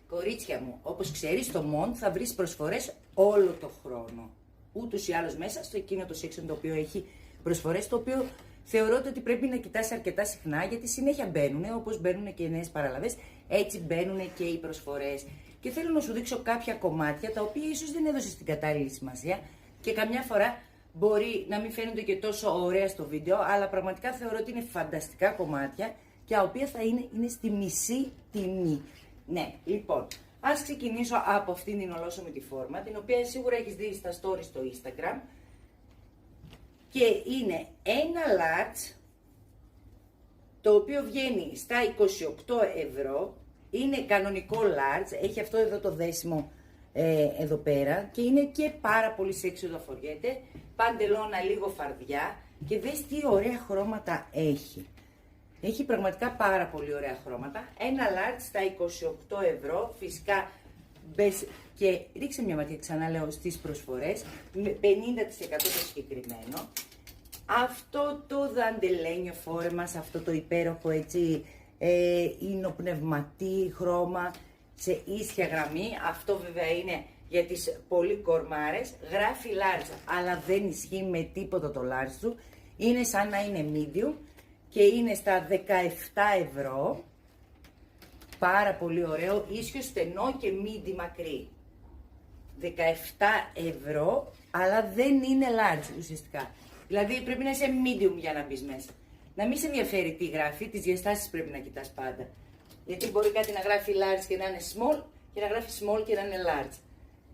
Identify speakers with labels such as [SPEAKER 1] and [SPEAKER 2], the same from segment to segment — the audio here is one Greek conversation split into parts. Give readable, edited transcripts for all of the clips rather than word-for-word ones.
[SPEAKER 1] Κορίτσια μου, όπως ξέρεις, στο Mont θα βρεις προσφορές όλο το χρόνο. Ούτως ή άλλως μέσα στο εκείνο το section το οποίο έχει προσφορές, το οποίο θεωρώ ότι πρέπει να κοιτάς αρκετά συχνά, γιατί συνέχεια μπαίνουν, όπως μπαίνουν και οι νέες παραλαβές, έτσι μπαίνουν και οι προσφορές. Και θέλω να σου δείξω κάποια κομμάτια τα οποία ίσως δεν έδωσες την κατάλληλη σημασία και καμιά φορά μπορεί να μην φαίνονται και τόσο ωραία στο βίντεο, αλλά πραγματικά θεωρώ ότι είναι φανταστικά κομμάτια και τα οποία θα είναι στη μισή τιμή. Ναι, λοιπόν, ας ξεκινήσω από αυτήν την ολόσωμη φόρμα, την οποία σίγουρα έχεις δει στα stories στο Instagram. Και είναι ένα large, το οποίο βγαίνει στα 28€, είναι κανονικό large, έχει αυτό εδώ το δέσιμο εδώ πέρα και είναι και πάρα πολύ sexy όταν φοριέται, παντελώνα λίγο φαρδιά και δες τι ωραία χρώματα έχει. Έχει πραγματικά πάρα πολύ ωραία χρώματα. Ένα large στα 28€, φυσικά μπες και ρίξε μια ματιά, ξαναλέω, στις προσφορές, με 50% το συγκεκριμένο. Αυτό το δαντελένιο φόρεμα, σε αυτό το υπέροχο έτσι ινοπνευματί χρώμα, σε ίσια γραμμή, αυτό βέβαια είναι για τις πολύ κορμάρες, γράφει large, αλλά δεν ισχύει με τίποτα το large του, είναι σαν να είναι medium και είναι στα 17€, πάρα πολύ ωραίο, ίσιο στενό και μίντι μακρύ. 17€, αλλά δεν είναι large ουσιαστικά. Δηλαδή πρέπει να είσαι medium για να μπεις μέσα. Να μην σε ενδιαφέρει τι γράφει, τις διαστάσεις πρέπει να κοιτάς πάντα. Γιατί μπορεί κάτι να γράφει large και να είναι small και να γράφει small και να είναι large.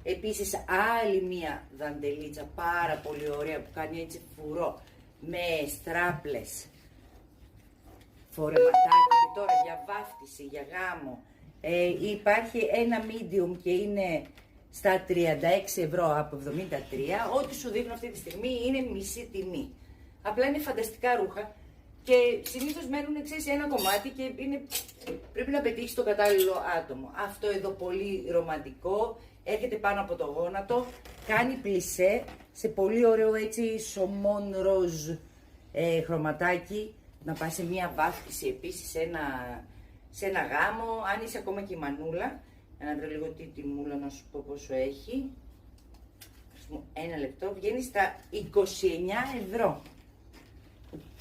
[SPEAKER 1] Επίσης άλλη μία δαντελίτσα πάρα πολύ ωραία που κάνει έτσι φουρό με στράπλες. Φορεματάκι και τώρα για βάφτιση, για γάμο. Υπάρχει ένα medium και είναι στα 36€ από 73. Ό,τι σου δείχνω αυτή τη στιγμή είναι μισή τιμή. Απλά είναι φανταστικά ρούχα και συνήθως μένουν σε ένα κομμάτι και πρέπει να πετύχεις το κατάλληλο άτομο. Αυτό εδώ πολύ ρομαντικό, έρχεται πάνω από το γόνατο, κάνει πλισέ σε πολύ ωραίο έτσι σομόν ροζ χρωματάκι. Να πάει σε μια βάφτιση επίσης, σε ένα γάμο, αν είσαι ακόμα και η μανούλα. Να βρω λίγο τη τιμούλα να σου πω πόσο έχει. Ένα λεπτό, βγαίνει στα 29€.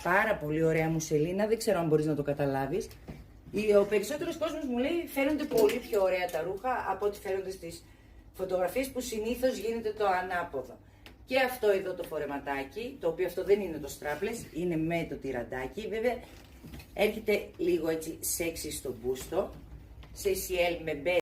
[SPEAKER 1] Πάρα πολύ ωραία μουσελίνα, δεν ξέρω αν μπορείς να το καταλάβεις. Ο περισσότερος κόσμος μου λέει φαίνονται πολύ πιο ωραία τα ρούχα από ό,τι φαίνονται στις φωτογραφίες, που συνήθως γίνεται το ανάποδο. Και αυτό εδώ το φορεματάκι, το οποίο αυτό δεν είναι το strapless, είναι με το τυραντάκι. Βέβαια έρχεται λίγο έτσι sexy στο μπούστο, σε CL με μπε.